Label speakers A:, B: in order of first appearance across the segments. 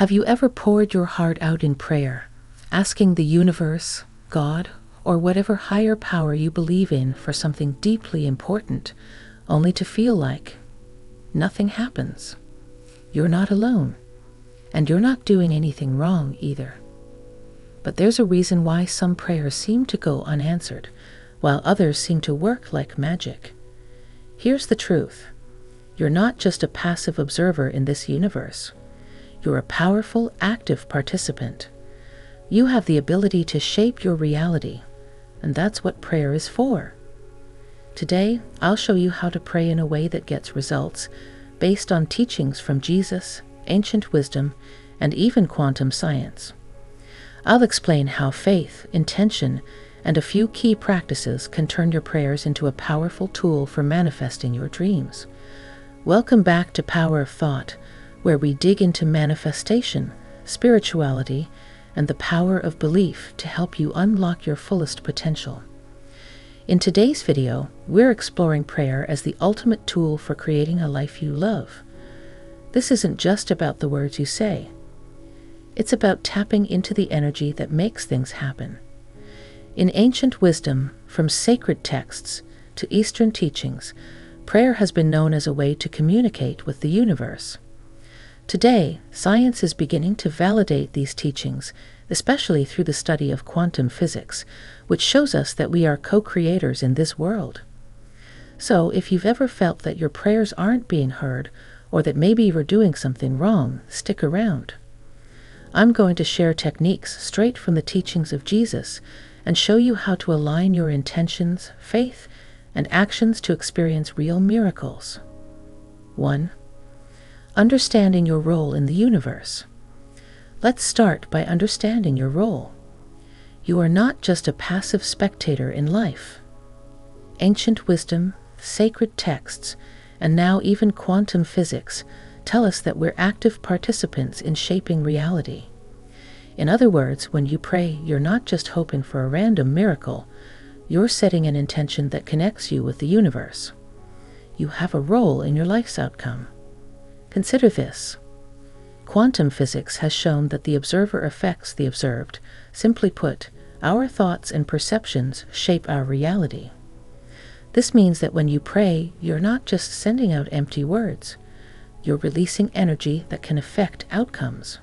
A: Have you ever poured your heart out in prayer, asking the universe, God, or whatever higher power you believe in for something deeply important, only to feel like nothing happens? You're not alone, and you're not doing anything wrong either. But there's a reason why some prayers seem to go unanswered, while others seem to work like magic. Here's the truth. You're not just a passive observer in this universe. You're a powerful, active participant. You have the ability to shape your reality, and that's what prayer is for. Today, I'll show you how to pray in a way that gets results based on teachings from Jesus, ancient wisdom, and even quantum science. I'll explain how faith, intention, and a few key practices can turn your prayers into a powerful tool for manifesting your dreams. Welcome back to Power of Thought, where we dig into manifestation, spirituality, and the power of belief to help you unlock your fullest potential. In today's video, we're exploring prayer as the ultimate tool for creating a life you love. This isn't just about the words you say. It's about tapping into the energy that makes things happen. In ancient wisdom, from sacred texts to Eastern teachings, prayer has been known as a way to communicate with the universe. Today, science is beginning to validate these teachings, especially through the study of quantum physics, which shows us that we are co-creators in this world. So, if you've ever felt that your prayers aren't being heard, or that maybe you're doing something wrong, stick around. I'm going to share techniques straight from the teachings of Jesus and show you how to align your intentions, faith, and actions to experience real miracles. 1. Understanding your role in the universe. Let's start by understanding your role. You are not just a passive spectator in life. Ancient wisdom, sacred texts, and now even quantum physics tell us that we're active participants in shaping reality. In other words, when you pray, you're not just hoping for a random miracle, you're setting an intention that connects you with the universe. You have a role in your life's outcome. Consider this. Quantum physics has shown that the observer affects the observed. Simply put, our thoughts and perceptions shape our reality. This means that when you pray, you're not just sending out empty words. You're releasing energy that can affect outcomes.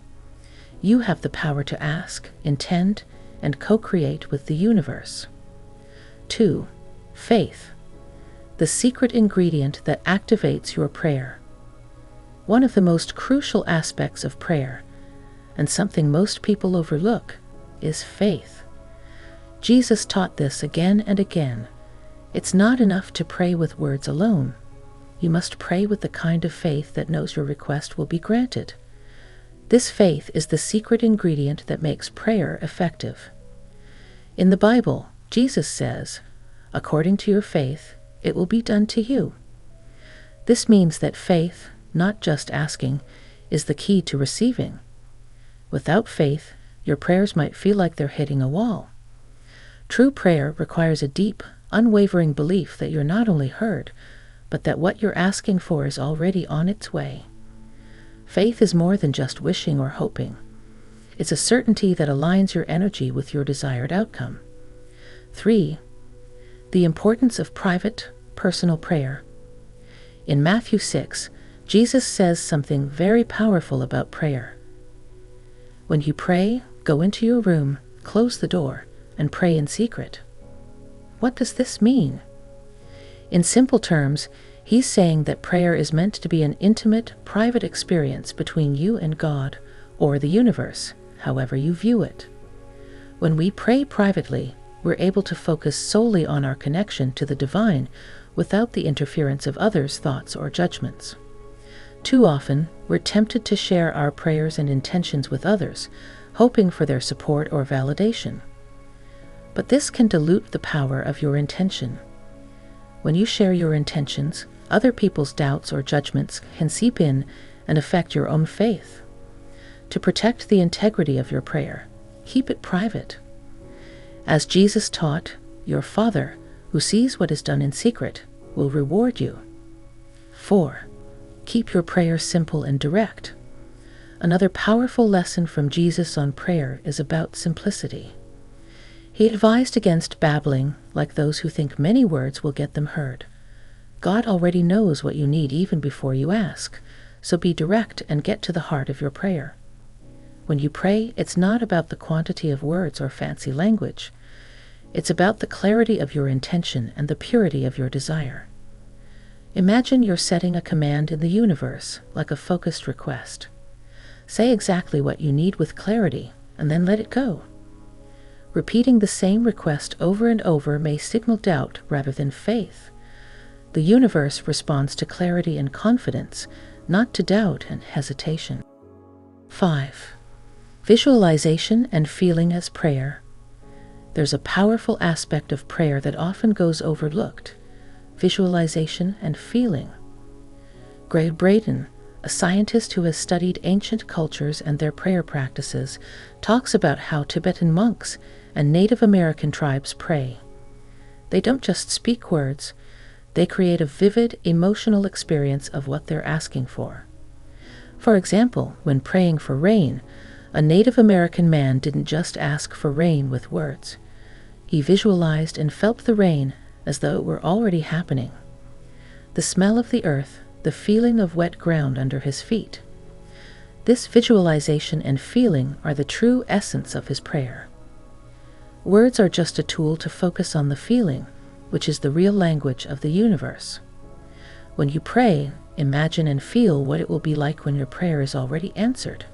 A: You have the power to ask, intend, and co-create with the universe. 2. Faith. The secret ingredient that activates your prayer. One of the most crucial aspects of prayer, and something most people overlook, is faith. Jesus taught this again and again. It's not enough to pray with words alone. You must pray with the kind of faith that knows your request will be granted. This faith is the secret ingredient that makes prayer effective. In the Bible, Jesus says, "According to your faith, it will be done to you." This means that faith, not just asking, is the key to receiving. Without faith, your prayers might feel like they're hitting a wall. True prayer requires a deep, unwavering belief that you're not only heard, but that what you're asking for is already on its way. Faith is more than just wishing or hoping. It's a certainty that aligns your energy with your desired outcome. 3. The importance of private, personal prayer. In Matthew 6, Jesus says something very powerful about prayer. When you pray, go into your room, close the door, and pray in secret. What does this mean? In simple terms, he's saying that prayer is meant to be an intimate, private experience between you and God, or the universe, however you view it. When we pray privately, we're able to focus solely on our connection to the divine without the interference of others' thoughts or judgments. Too often, we're tempted to share our prayers and intentions with others, hoping for their support or validation. But this can dilute the power of your intention. When you share your intentions, other people's doubts or judgments can seep in and affect your own faith. To protect the integrity of your prayer, keep it private. As Jesus taught, your Father, who sees what is done in secret, will reward you. 4. Keep your prayers simple and direct. Another powerful lesson from Jesus on prayer is about simplicity. He advised against babbling like those who think many words will get them heard. God already knows what you need even before you ask, so be direct and get to the heart of your prayer. When you pray, it's not about the quantity of words or fancy language. It's about the clarity of your intention and the purity of your desire. Imagine you're setting a command in the universe, like a focused request. Say exactly what you need with clarity, and then let it go. Repeating the same request over and over may signal doubt rather than faith. The universe responds to clarity and confidence, not to doubt and hesitation. 5. Visualization and feeling as prayer. There's a powerful aspect of prayer that often goes overlooked: visualization and feeling. Gray Braden, a scientist who has studied ancient cultures and their prayer practices, talks about how Tibetan monks and Native American tribes pray. They don't just speak words, they create a vivid, emotional experience of what they're asking for. For example, when praying for rain, a Native American man didn't just ask for rain with words. He visualized and felt the rain as though it were already happening. The smell of the earth, the feeling of wet ground under his feet. This visualization and feeling are the true essence of his prayer. Words are just a tool to focus on the feeling, which is the real language of the universe. When you pray, imagine and feel what it will be like when your prayer is already answered.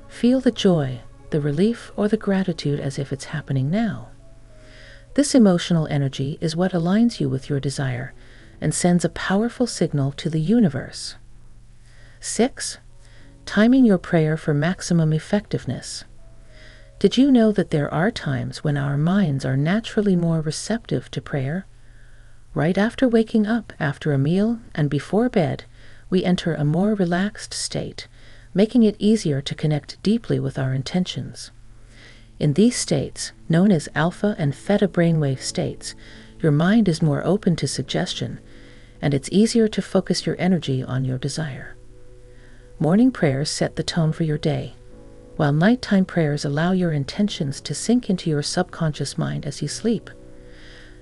A: Feel the joy, the relief, or the gratitude as if it's happening now. This emotional energy is what aligns you with your desire and sends a powerful signal to the universe. 6. Timing your prayer for maximum effectiveness. Did you know that there are times when our minds are naturally more receptive to prayer? Right after waking up, after a meal, and before bed, we enter a more relaxed state, making it easier to connect deeply with our intentions. In these states, known as alpha and theta brainwave states, your mind is more open to suggestion, and it's easier to focus your energy on your desire. Morning prayers set the tone for your day, while nighttime prayers allow your intentions to sink into your subconscious mind as you sleep.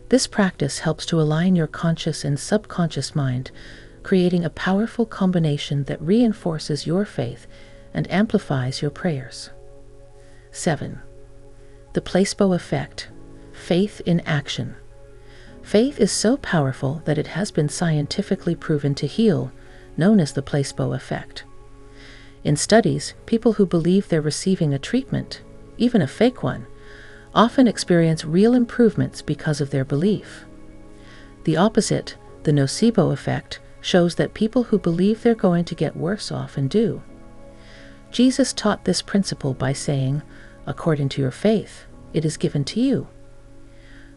A: This practice helps to align your conscious and subconscious mind, creating a powerful combination that reinforces your faith and amplifies your prayers. 7. The placebo effect. Faith in action. Faith is so powerful that it has been scientifically proven to heal, known as the placebo effect. In studies, people who believe they're receiving a treatment, even a fake one, often experience real improvements because of their belief. The opposite, the nocebo effect, shows that people who believe they're going to get worse often do. Jesus taught this principle by saying, "According to your faith, it is given to you."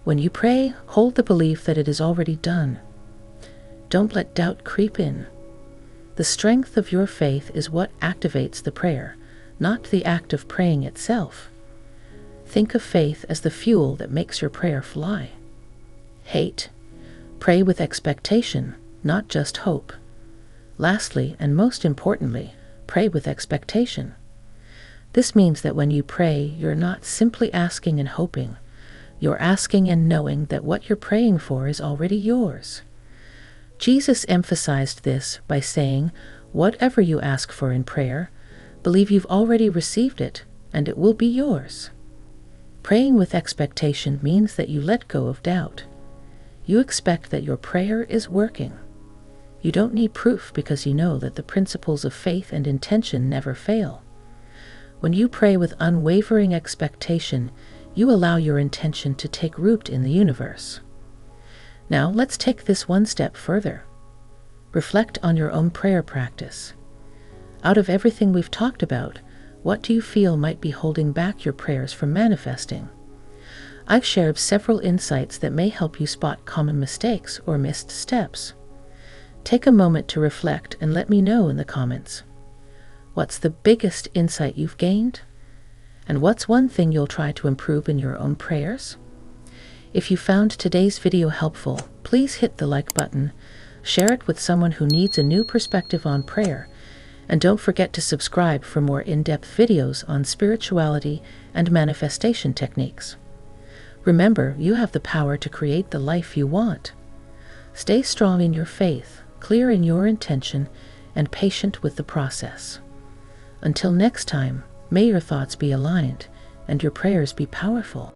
A: When you pray, hold the belief that it is already done. Don't let doubt creep in. The strength of your faith is what activates the prayer, not the act of praying itself. Think of faith as the fuel that makes your prayer fly. 8. Pray with expectation, not just hope. Lastly, and most importantly, pray with expectation. This means that when you pray, you're not simply asking and hoping. You're asking and knowing that what you're praying for is already yours. Jesus emphasized this by saying, "Whatever you ask for in prayer, believe you've already received it, and it will be yours." Praying with expectation means that you let go of doubt. You expect that your prayer is working. You don't need proof because you know that the principles of faith and intention never fail. When you pray with unwavering expectation, you allow your intention to take root in the universe. Now, let's take this one step further. Reflect on your own prayer practice. Out of everything we've talked about, what do you feel might be holding back your prayers from manifesting? I've shared several insights that may help you spot common mistakes or missed steps. Take a moment to reflect and let me know in the comments. What's the biggest insight you've gained? And what's one thing you'll try to improve in your own prayers? If you found today's video helpful, please hit the like button, share it with someone who needs a new perspective on prayer, And don't forget to subscribe for more in-depth videos on spirituality and manifestation techniques. Remember, you have the power to create the life you want. Stay strong in your faith, clear in your intention, and patient with the process. Until next time, may your thoughts be aligned and your prayers be powerful.